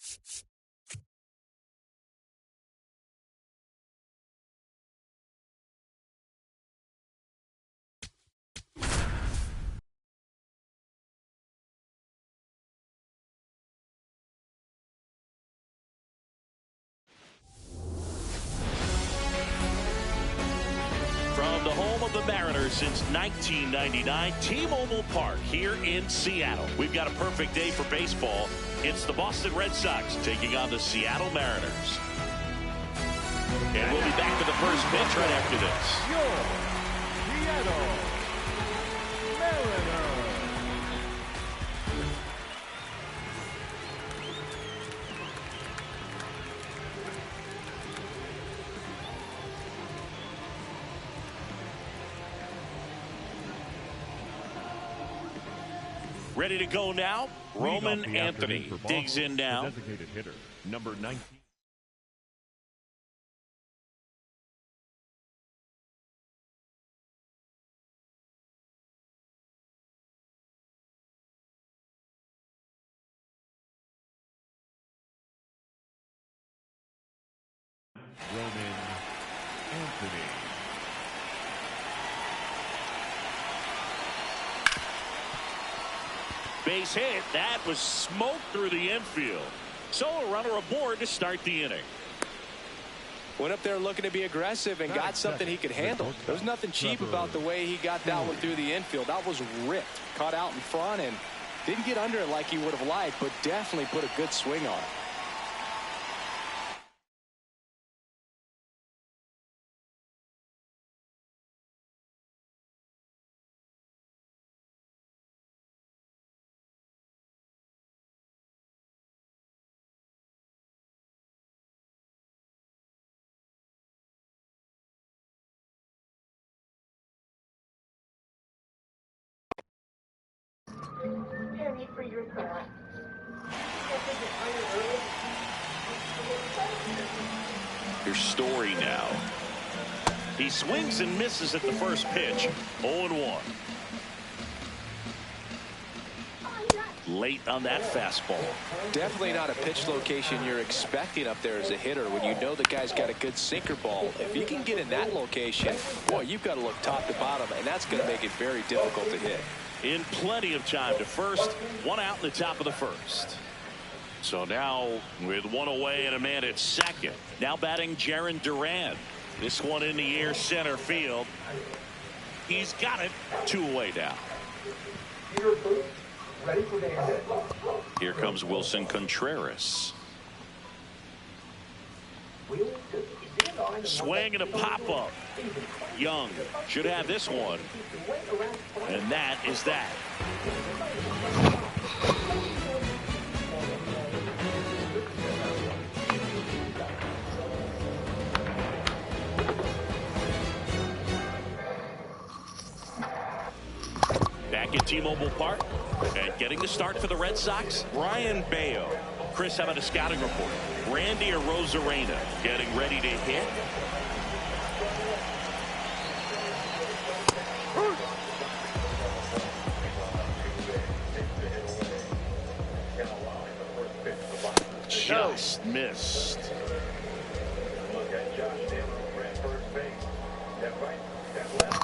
From the home of the Mariners since 1999, T-Mobile Park here in Seattle. We've got a perfect day for baseball. It's the Boston Red Sox taking on the Seattle Mariners. And we'll be back to the first pitch right after this. Your Seattle Mariners. Ready to go now. Roman Anthony digs in now. Designated hitter, number 19. Roman Anthony. Base hit. That was smoke through the infield. So a runner aboard to start the inning. Went up there looking to be aggressive and got something he could handle. There's nothing cheap about the way he got that one through the infield. That was ripped. Caught out in front and didn't get under it like he would have liked, but definitely put a good swing on it. For your car. Here's Story now. He swings and misses at the first pitch. 0-1. Late on that fastball. Definitely not a pitch location you're expecting up there as a hitter when you know the guy's got a good sinker ball. If he can get in that location, boy, you've got to look top to bottom, and that's going to make it very difficult to hit. In plenty of time to first. One out in the top of the first. So now with one away and a man at second. Now batting Jarren Duran. This one in the air center field. He's got it. 2 away now. Here comes Wilson Contreras. Swing and a pop-up. Young should have this one. And that is that. Back at T-Mobile Park and getting the start for the Red Sox, Brian Bayo. Chris, how about a scouting report? Randy Arozarena getting ready to hit. Just missed.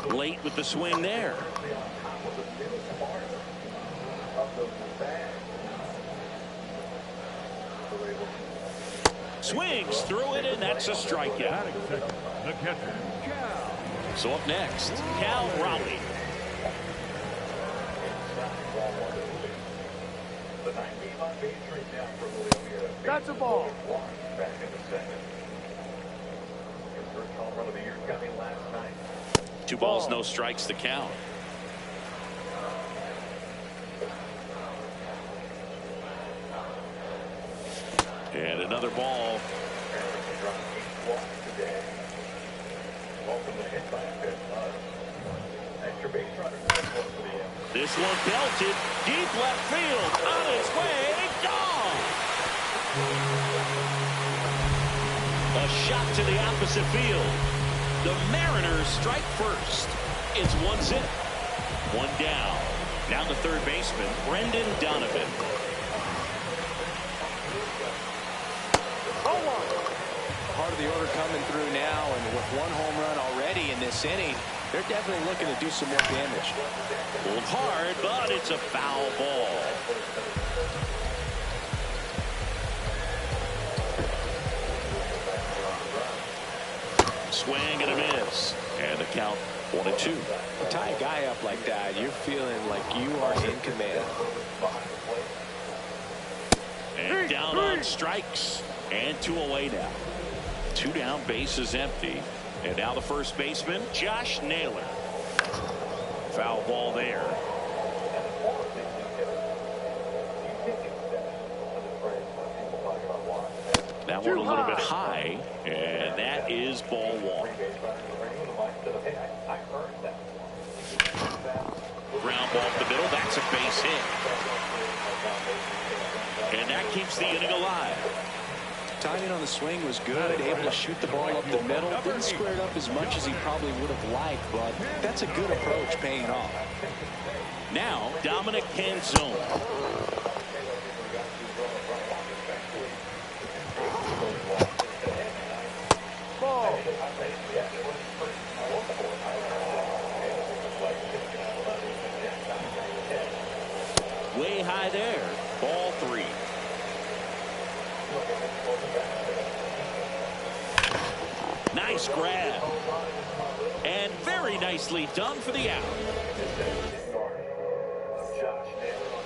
Late with the swing there. Swings through it, and that's a strikeout. The catcher, Cal. So up next, Cal Raleigh. That's a ball. 2 balls, no strikes to count. And another ball. This one belted deep left field, on its way, gone. A shot to the opposite field. The Mariners strike first. It's 1-0. 1 down. Now the third baseman, Brendan Donovan. coming through now, and with one home run already in this inning, they're definitely looking to do some more damage. Pulled hard, but it's a foul ball. Swing and a miss. And the count 1-2. You tie a guy up like that, you're feeling like you are in command. And down on strikes. And 2 away now. 2 down, bases empty. And now the first baseman, Josh Naylor. Foul ball there. That one a little bit high, and that is ball 1. Ground ball up the middle, that's a base hit. And that keeps the inning alive. Timing on the swing was good, able to shoot the ball up the middle. Didn't square it up as much as he probably would have liked, but that's a good approach paying off. Now, Dominic Canzone. Way high there. Ball 3. Nice grab. And very nicely done for the out.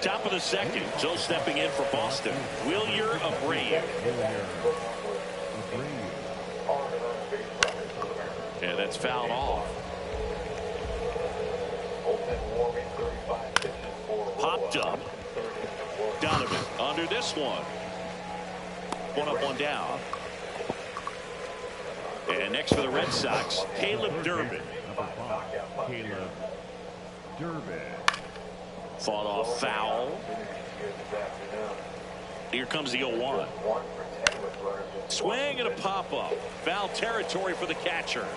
Top of the second. So stepping in for Boston, Wilyer Abreu. And that's fouled off. Popped up. Donovan under this one. 1 up, 1 down. And next for the Red Sox, Caleb Durbin. Caleb Durbin. Fought off foul. Here comes the 0-1. Swing and a pop-up. Foul territory for the catcher.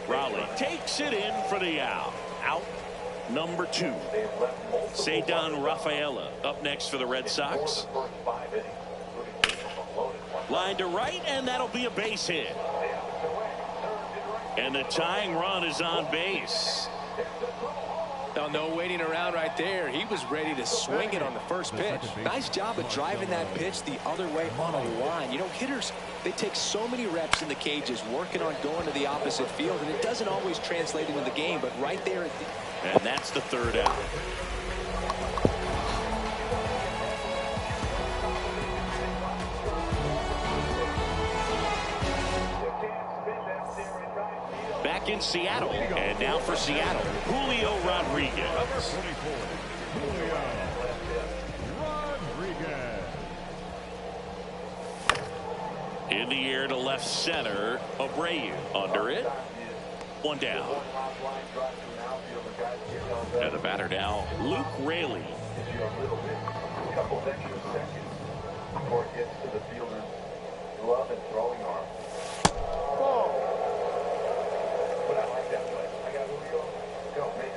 Raleigh takes it in for the out. Out number 2. Ceddanne Rafaela up next for the Red Sox. Line to right, and that'll be a base hit. And the tying run is on base. No waiting around right there. He was ready to swing it on the first pitch. Nice job of driving that pitch the other way on a line. You know, hitters, they take so many reps in the cages working on going to the opposite field, and it doesn't always translate into the game, but right there. And that's the 3rd out. Back in Seattle, and now for Seattle, Julio Rodriguez. Number 44, Julio Rodriguez. In the air to left center, Abreu under it. 1 down. And the batter now, Luke Raley. Before it gets to the fielder's glove and throwing arm.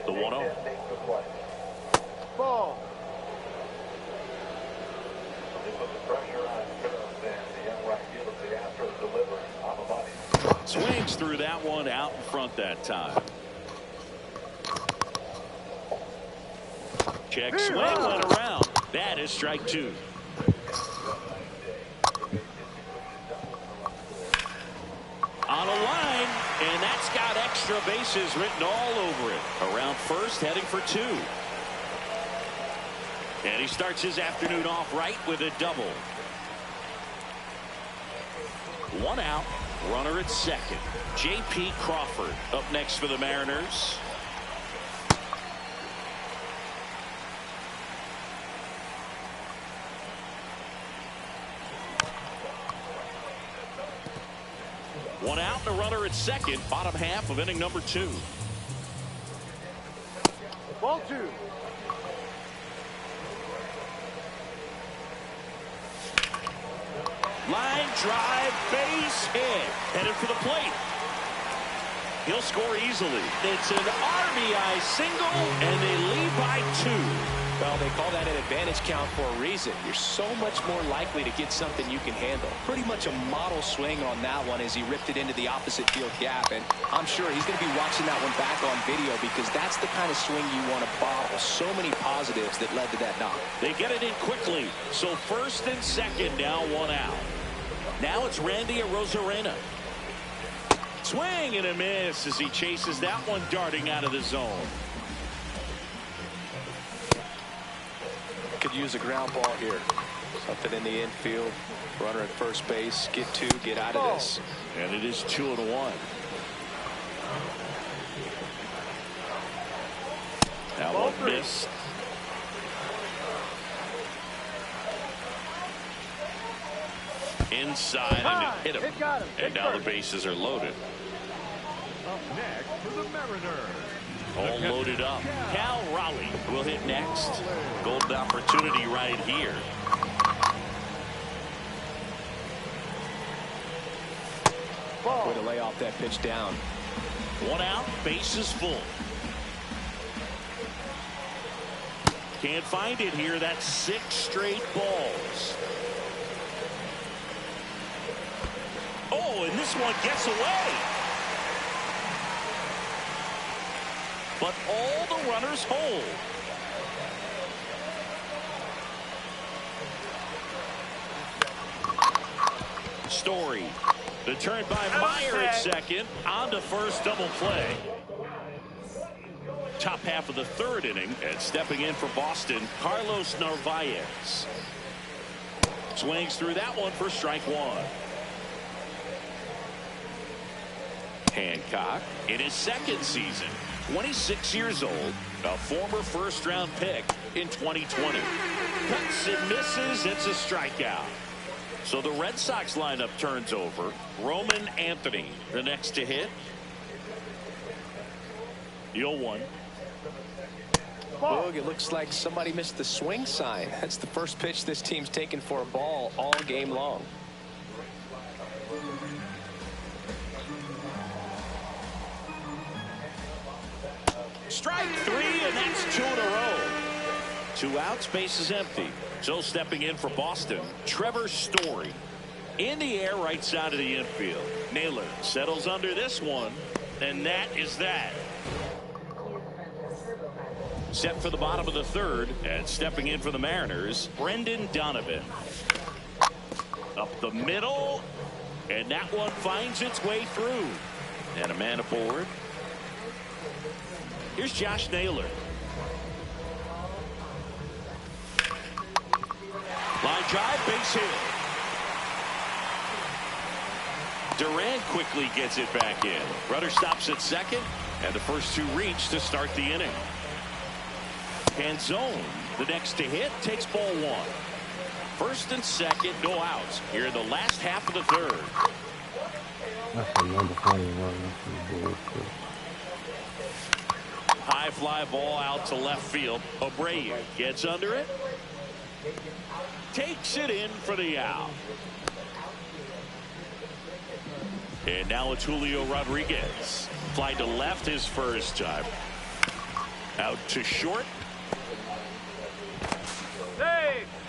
The 1-0. Ball. Swings through that one out in front that time. Check swing went around. That is strike 2. On a line, and that's got extra bases written all over it. Around first, heading for 2. And he starts his afternoon off right with a double. 1 out, runner at second. J.P. Crawford up next for the Mariners. One out and a runner at second. Bottom half of inning number 2. Ball 2. Line drive, base hit. Headed for the plate. He'll score easily. It's an RBI single, and they lead by 2. Well, they call that an advantage count for a reason. You're so much more likely to get something you can handle. Pretty much a model swing on that one as he ripped it into the opposite field gap. And I'm sure he's going to be watching that one back on video because that's the kind of swing you want to bottle. So many positives that led to that knock. They get it in quickly. So first and second, now one out. Now it's Randy Arozarena. Swing and a miss as he chases that one darting out of the zone. Could use a ground ball here. Something in the infield. Runner at first base. Get two. Get out of this. And it is 2-1. That one missed. Inside and it hit him. And now the bases are loaded. Up next for the Mariners. All loaded up. Cal Raleigh will hit next. Golden opportunity right here. Way to lay off that pitch down. One out, bases full. Can't find it here. That's 6 straight balls. Oh, and this one gets away. But all the runners hold. Story. The turn by Meyer at second. On to first, double play. Top half of the third inning. And stepping in for Boston, Carlos Narvaez. Swings through that one for strike one. Hancock in his second season. 26 years old, a former first-round pick in 2020. Cuts and misses. It's a strikeout. So the Red Sox lineup turns over. Roman Anthony, the next to hit. 0-1. Boog, it looks like somebody missed the swing sign. That's the first pitch this team's taken for a ball all game long. Strike 3, and that's 2 in a row. 2 outs, base is empty. So stepping in for Boston, Trevor Story. In the air, right side of the infield. Naylor settles under this one, and that is that. Set for the bottom of the third, and stepping in for the Mariners, Brendan Donovan. Up the middle, and that one finds its way through. And a man aboard. Here's Josh Naylor. Line drive, base hit. Duran quickly gets it back in. Runner stops at second, and the first 2 reach to start the inning. Canzone, the next to hit, takes ball 1. First and second, no outs. Here in the last half of the third. That's another funny one. High fly ball out to left field. Abreu gets under it. Takes it in for the out. And now it's Julio Rodriguez. Fly to left his first time. Out to short.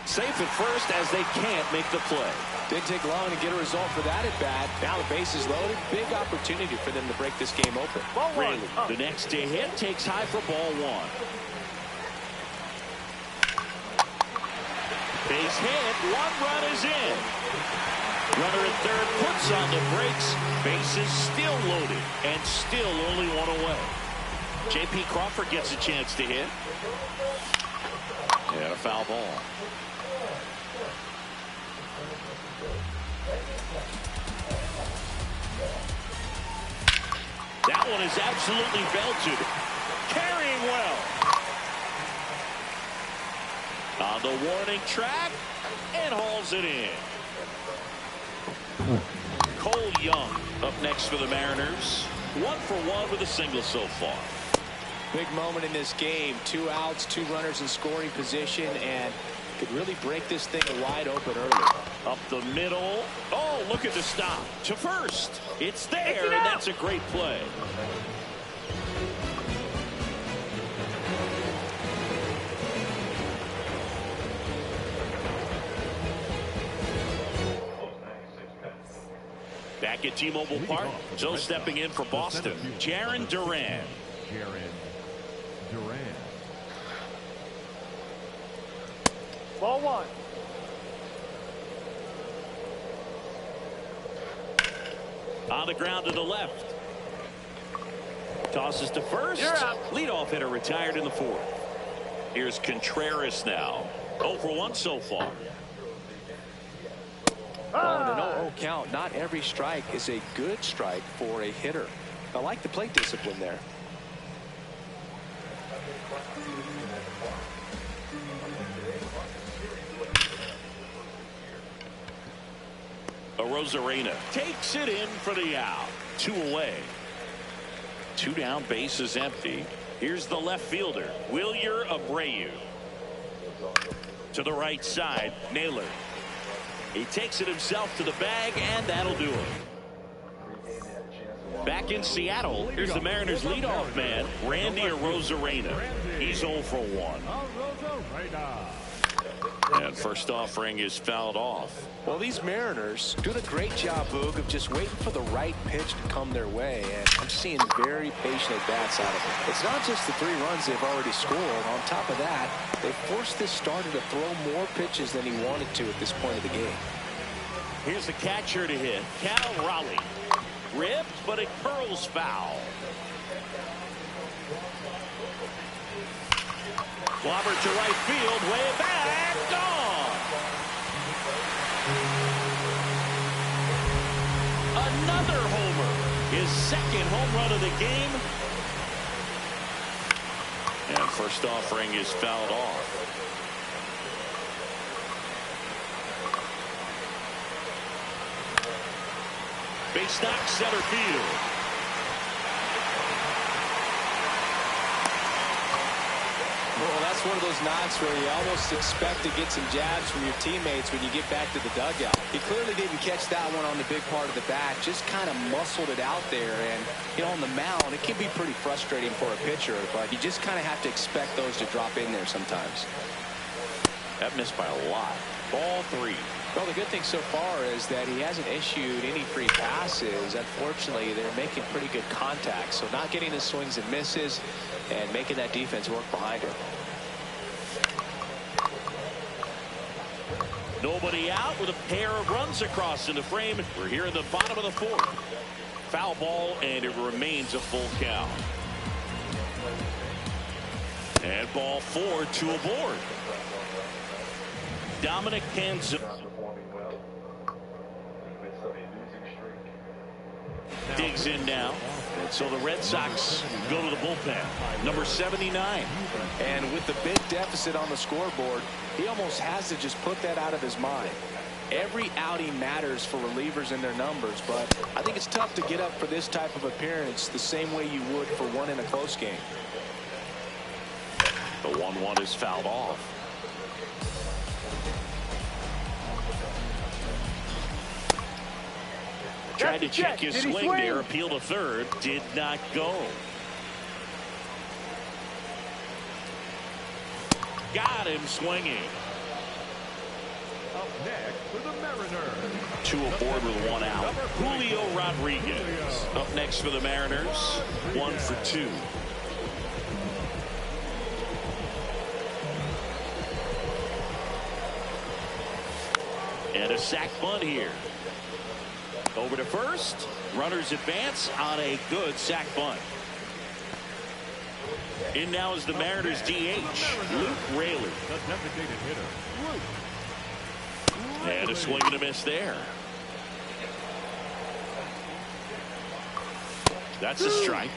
Safe at first as they can't make the play. Didn't take long to get a result for that at bat. Now the base is loaded. Big opportunity for them to break this game open. Raley, the next to hit, takes high for ball 1. Base hit. 1 run is in. Runner at third puts on the brakes. Base is still loaded and still only 1 away. J.P. Crawford gets a chance to hit. And a foul ball. That one is absolutely belted. Carrying well. On the warning track and hauls it in. Cole Young up next for the Mariners. 1 for 1 with a single so far. Big moment in this game. 2 outs, 2 runners in scoring position, and could really break this thing wide open early. Up the middle. Oh, look at the stop. To first. It's there, and that's a great play. back at T-Mobile Park. So stepping in for Boston, Jarren Duran. Jarren Duran. Ball one. On the ground to the left. Tosses to first. Leadoff hitter retired in the fourth. Here's Contreras now. 0 for 1 so far. On an 0-0 count, not every strike is a good strike for a hitter. I like the plate discipline there. Arozarena takes it in for the out. 2 away. 2 down, base is empty. Here's the left fielder, Wilyer Abreu. To the right side, Naylor. He takes it himself to the bag, and that'll do it. Back in Seattle, here's the Mariners leadoff man, Randy Arozarena. He's 0 for 1. And first offering is fouled off. Well, these Mariners doing a great job, Boog, of just waiting for the right pitch to come their way. And I'm seeing very patient at-bats out of them. It's not just the 3 runs they've already scored. On top of that, they forced this starter to throw more pitches than he wanted to at this point of the game. Here's the catcher to hit, Cal Raleigh. Ripped, but it curls foul. Clobber to right field, way back, gone. Another homer, his second home run of the game. And first offering is fouled off. Base knock, center field. Well, that's one of those knocks where you almost expect to get some jabs from your teammates when you get back to the dugout. He clearly didn't catch that one on the big part of the bat, just kind of muscled it out there. And, you know, on the mound, it can be pretty frustrating for a pitcher, but you just kind of have to expect those to drop in there sometimes. That missed by a lot. Ball 3. Well, the good thing so far is that he hasn't issued any free passes. Unfortunately, they're making pretty good contact, so not getting the swings and misses and making that defense work behind him. Nobody out with a pair of runs across in the frame. We're here in the bottom of the 4th. Foul ball, and it remains a full count. And ball 4, 2 aboard. Dominic Canzone digs in now. And so the Red Sox go to the bullpen. Number 79. And with the big deficit on the scoreboard, he almost has to just put that out of his mind. Every outing matters for relievers in their numbers, but I think it's tough to get up for this type of appearance the same way you would for one in a close game. The 1-1 is fouled off. Tried to check his swing there, appeal to third, did not go. Got him swinging. Up next for the Mariners. 2 aboard with 1 out. Julio Rodriguez. Up next for the Mariners, 1 for 2. And a sac bunt here. Over to first. Runners advance on a good sac bunt. In now is the Mariners DH, Luke Raley. The designated hitter, Luke. And a swing and a miss there. That's a strike.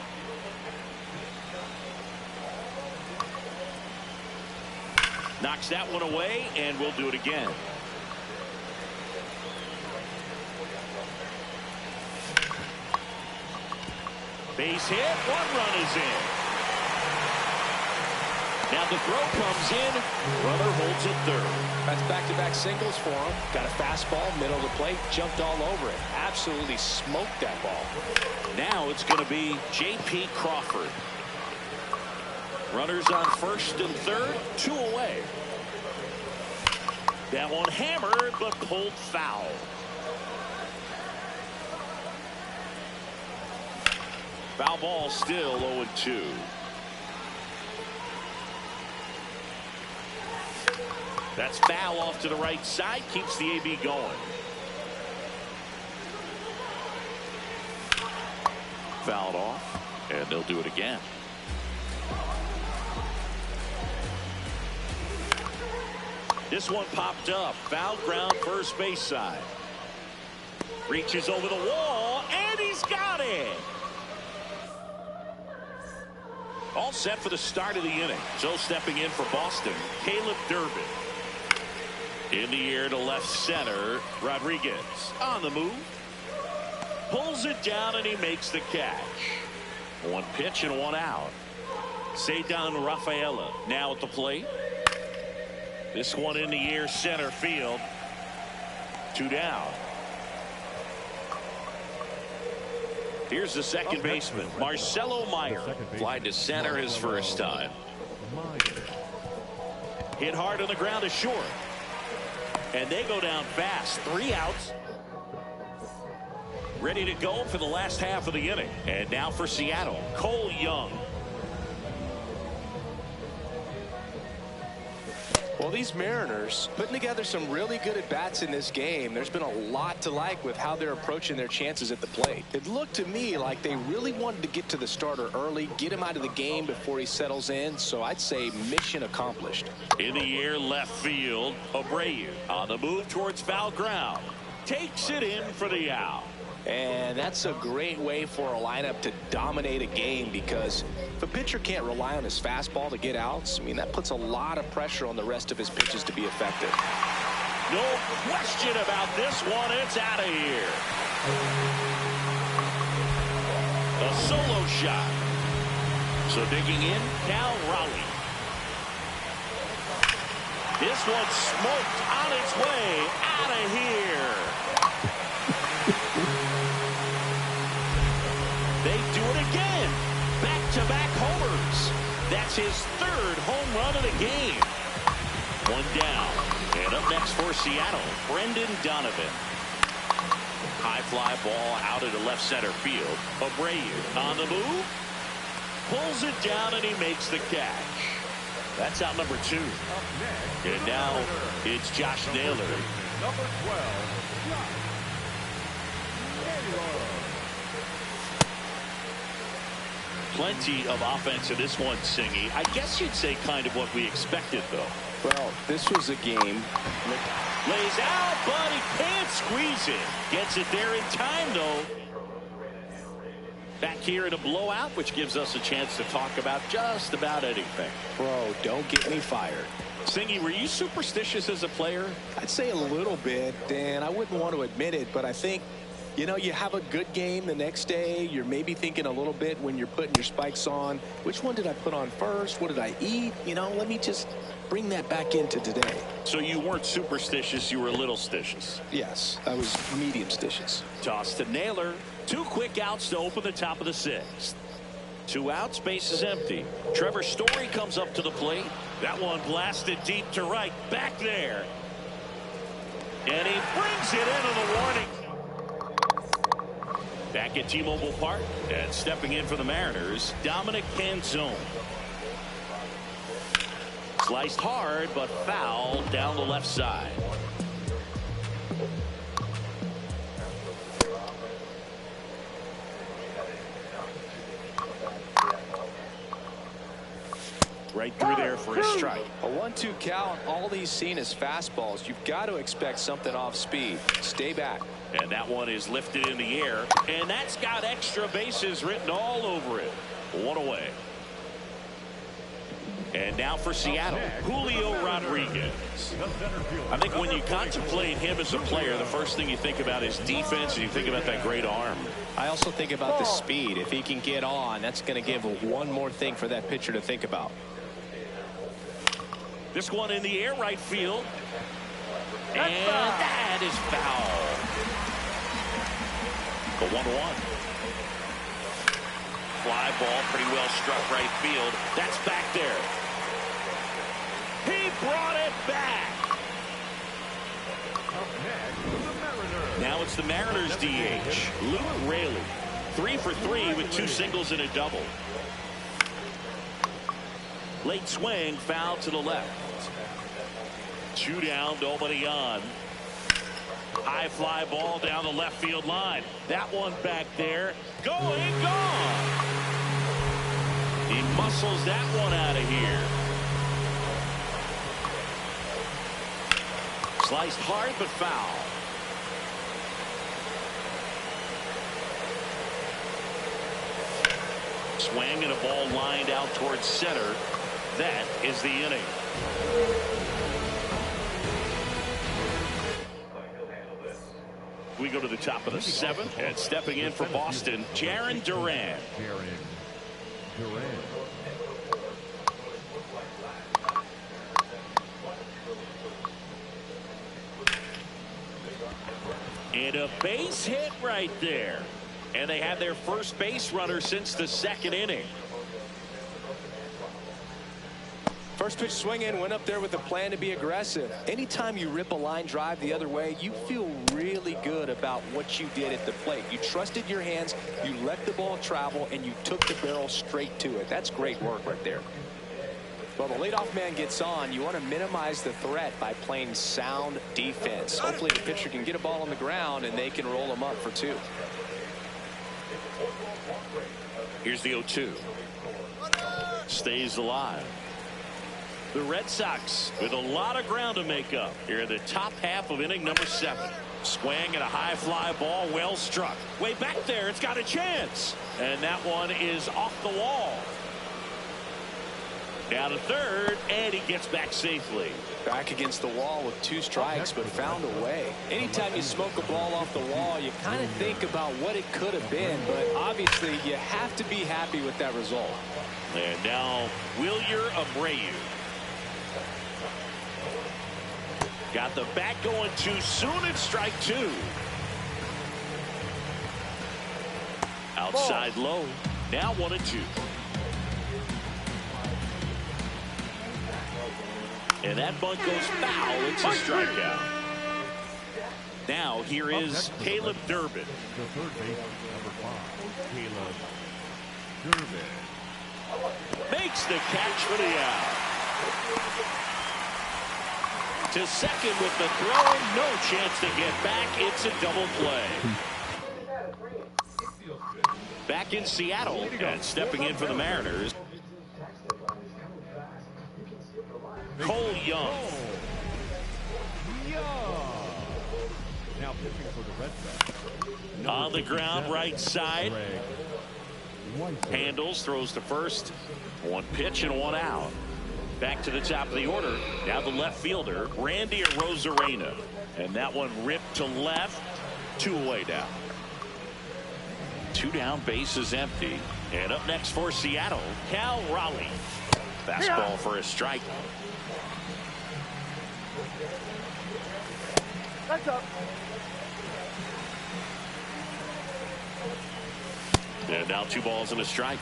Knocks that one away, and we'll do it again. Base hit, 1 run is in. Now the throw comes in. Runner holds it third. That's back-to-back singles for him. Got a fastball, middle of the plate, jumped all over it. Absolutely smoked that ball. Now it's going to be J.P. Crawford. Runners on first and third, 2 away. That one hammered, but pulled foul. Foul ball, still 0-2. That's foul off to the right side, keeps the AB going. Fouled off, and they'll do it again. This one popped up. Foul ground, first base side. Reaches over the wall, and he's got it. All set for the start of the inning. So stepping in for Boston, Caleb Durbin. In the air to left center, Rodriguez on the move. Pulls it down, and he makes the catch. One pitch and one out. Ceddanne Rafaela now at the plate. This one in the air, center field. 2 down. Here's the second baseman, Marcelo Meyer. Fly to center his first time. Hit hard on the ground to short. And they go down fast. 3 outs. Ready to go for the last half of the inning. And now for Seattle, Cole Young. Well, these Mariners putting together some really good at-bats in this game. There's been a lot to like with how they're approaching their chances at the plate. It looked to me like they really wanted to get to the starter early, get him out of the game before he settles in. So I'd say mission accomplished. In the air, left field, Abreu on the move towards foul ground. Takes it in for the out. And that's a great way for a lineup to dominate a game, because if a pitcher can't rely on his fastball to get outs, I mean, that puts a lot of pressure on the rest of his pitches to be effective. No question about this one. It's out of here. A solo shot. So digging in, Cal Raleigh. This one smoked on its way out of here. They do it again. Back-to-back homers. That's his 3rd home run of the game. 1 down. And up next for Seattle, Brendan Donovan. High fly ball out into left center field. Abreu on the move. Pulls it down, and he makes the catch. That's out number 2. And now it's Josh Naylor. Number 12, Josh Naylor. Plenty of offense in this one, Singy. I guess you'd say kind of what we expected, though. Well, this was a game. Lays out, but he can't squeeze it. Gets it there in time, though. Back here in a blowout, which gives us a chance to talk about just about anything. Bro, don't get me fired. Singy, were you superstitious as a player? I'd say a little bit, and I wouldn't want to admit it, but I think, you know, you have a good game the next day. You're maybe thinking a little bit when you're putting your spikes on. Which one did I put on first? What did I eat? You know, let me just bring that back into today. So you weren't superstitious, you were a little stitious. Yes, I was medium stitious. Toss to Naylor. 2 quick outs to open the top of the 6th. 2 outs, base is empty. Trevor Story comes up to the plate. That one blasted deep to right. Back there. And he brings it into the warning. Back at T-Mobile Park, and stepping in for the Mariners, Dominic Canzone. Sliced hard, but foul down the left side. Right through there for a strike. A 1-2 count. All he's seen is fastballs. You've got to expect something off speed. Stay back. And that one is lifted in the air, and that's got extra bases written all over it. 1 away. And now for Seattle, Julio Rodriguez. I think when you contemplate him as a player, the first thing you think about is defense, and you think about that great arm. I also think about the speed. If he can get on, that's going to give one more thing for that pitcher to think about. This one in the air, right field. And that is foul. The 1-1. Fly ball, pretty well struck right field. That's back there. He brought it back. Up next, the Mariners. Now it's the Mariners DH, Luke Raley. 3 for 3 with 2 singles and a double. Late swing, foul to the left. 2 down, nobody on. High fly ball down the left field line. That one back there. Going, gone. He muscles that one out of here. Sliced hard but foul. Swing and a ball lined out towards center. That is the inning. We go to the top of the 7th, and stepping in for Boston, Jarren Duran. And a base hit right there. And they have their first base runner since the 2nd inning. First pitch swing in, went up there with a plan to be aggressive. Anytime you rip a line drive the other way, you feel really good about what you did at the plate. You trusted your hands, you let the ball travel, and you took the barrel straight to it. That's great work right there. Well, the leadoff man gets on. You want to minimize the threat by playing sound defense. Hopefully the pitcher can get a ball on the ground and they can roll him up for 2. Here's the 0-2. Stays alive. The Red Sox with a lot of ground to make up here in the top half of inning number 7. Swing and a high fly ball, well struck. Way back there, it's got a chance. And that one is off the wall. Down to third, and he gets back safely. Back against the wall with 2 strikes, but found a way. Anytime you smoke a ball off the wall, you kind of think about what it could have been, but obviously you have to be happy with that result. And now Wilyer Abreu. Got the bat going too soon and strike 2. Outside low. Now 1-2. And that bunt goes foul. It's a strikeout. Now here is Caleb Durbin. The third baseman, number 5, Caleb Durbin. Makes the catch for the out. To second with the throw. No chance to get back. It's a double play. Back in Seattle and stepping in for the Mariners, Cole Young. Now pitching for the Red Sox. On the ground, right side. Handles, throws to first. 1 pitch and 1 out. Back to the top of the order. Now the left fielder, Randy Arozarena. And that one ripped to left. 2 away now. 2 down, bases empty. And up next for Seattle, Cal Raleigh. Fastball for a strike. That's up. And now 2 balls and a strike.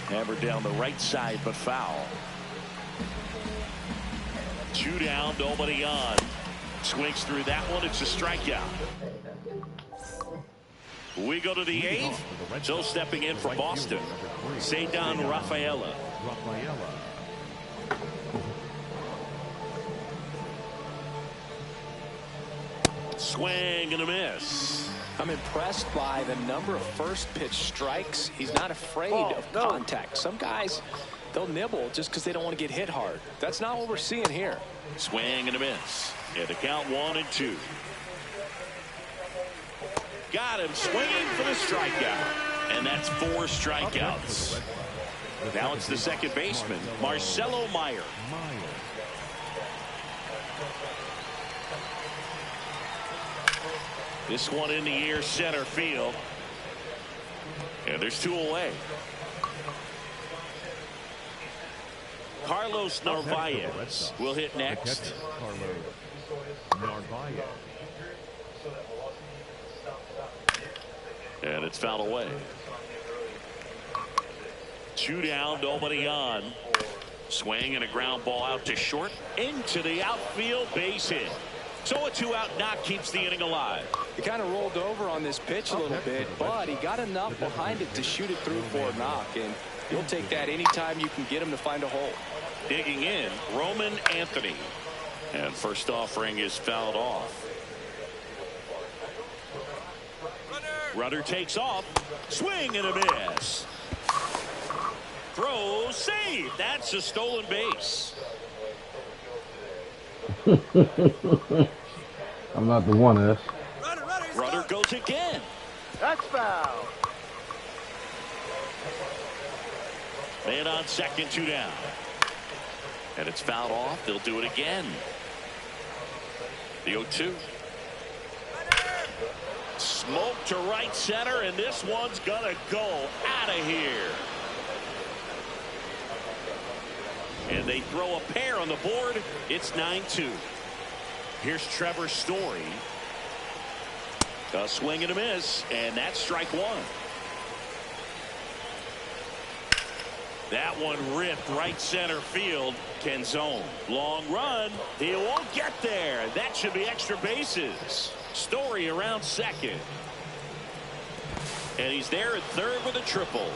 Hammered down the right side, but foul. 2 down, nobody on. Swings through that one. It's a strikeout. We go to the 8th. So stepping in for Boston, Ceddanne Rafaela. Swing and a miss. I'm impressed by the number of first pitch strikes. He's not afraid of contact. Some guys, they'll nibble just because they don't want to get hit hard. That's not what we're seeing here. Swing and a miss. And the count 1-2. Got him swinging for the strikeout. And that's 4 strikeouts. Now it's the second baseman, Marcelo Meyer. This one in the air, center field. And there's 2 away. Carlos Narvaez will hit next. And it's fouled away. 2 down, nobody on. Swing and a ground ball out to short. Into the outfield, base hit. So a 2-out knock keeps the inning alive. He kind of rolled over on this pitch a little bit, but he got enough behind it to shoot it through for a knock, and you'll take that anytime you can get him to find a hole. Digging in, Roman Anthony. And first offering is fouled off. Runner takes off. Swing and a miss. Throw, save. That's a stolen base. I'm not the one, S. Runner goes again. That's foul. Man on second, 2 down. And it's fouled off. They'll do it again. The 0-2. Smoke to right center, and this one's gonna go out of here. And they throw a pair on the board. It's 9-2. Here's Trevor Story. A swing and a miss, and that's strike one. That one ripped right center field. Canzone. Long run. He won't get there. That should be extra bases. Story around second. And he's there at third with a triple.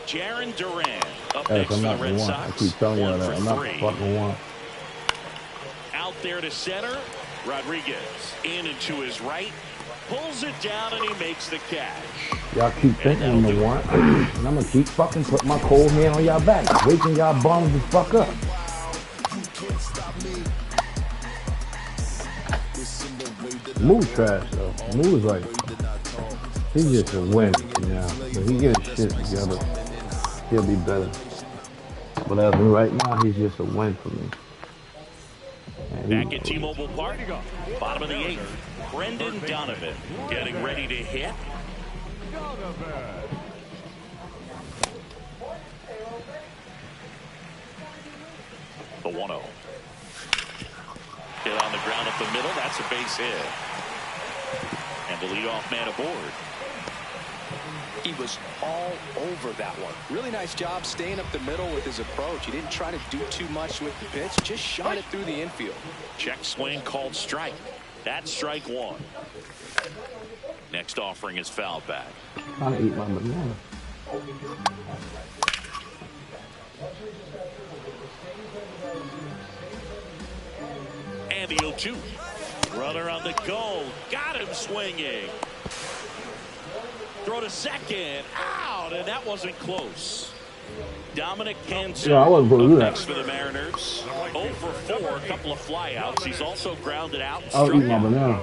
Jarren Duran up next for the Red Sox. I keep telling you that. I'm not the 3. fucking one. Out there to center. Rodriguez in and to his right. Pulls it down and he makes the catch. Y'all keep thinking I'm the one. And I'm gonna keep fucking putting my cold hand on y'all back. Waking y'all bums the fuck up. Moo's trash though. Moo's like, he's just a win now. So he gets shit together, he'll be better. But as of right now, he's just a win for me. Back at T-Mobile Park, bottom of the 8th. Brendan Donovan getting ready to hit. The 1-0. Hit on the ground up the middle. That's a base hit. And the leadoff man aboard. He was all over that one. Really nice job staying up the middle with his approach. He didn't try to do too much with the pitch. Just shot it through the infield. Check swing called strike. That's strike one. Next offering is foul back. I'm trying to eat my banana. And the 0-2. Runner on the go. Got him swinging. Throw to second. Out. And that wasn't close. Dominic Canzone Yeah, I wasn't going to do that. next for the Mariners. 0 for 4. A couple of flyouts. He's also grounded out. And I'll eat struck my out. banana.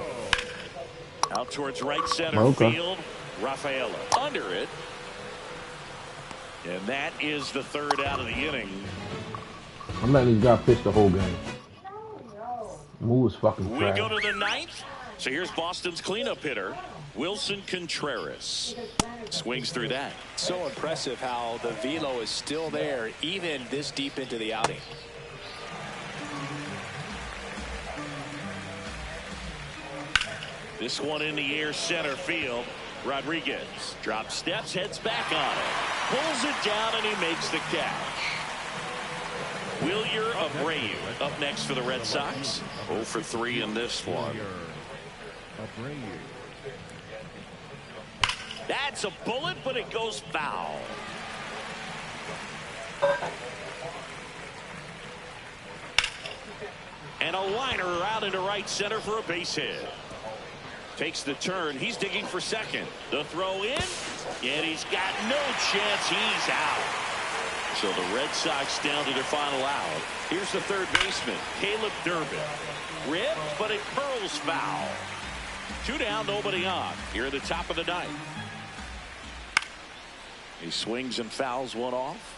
Out towards right center Okay. field. Rafaela under it. And that is the third out of the inning. I'm letting this guy pitch the whole game. Moo was fucking We trash. go to the 9th. So here's Boston's cleanup hitter, Wilson Contreras. Swings through that. So impressive how the velo is still there even this deep into the outing. This one in the air center field. Rodriguez drops steps, heads back on it. Pulls it down and he makes the catch. Wilyer Abreu up next for the Red Sox. 0 for 3 in this one. That's a bullet, but it goes foul. And a liner out into right center for a base hit. Takes the turn. He's digging for second. The throw in, and he's got no chance. He's out. So the Red Sox down to their final out. Here's the third baseman, Caleb Durbin. Ripped, but it curls foul. 2 down, nobody on. Here at the top of the 9th. He swings and fouls one off.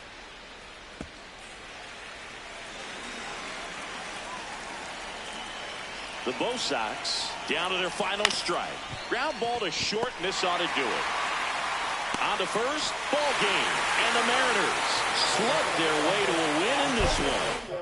The Bo Sox down to their final strike. Ground ball to short, and this ought to do it. On to first, ball game. And the Mariners slug their way to a win in this one.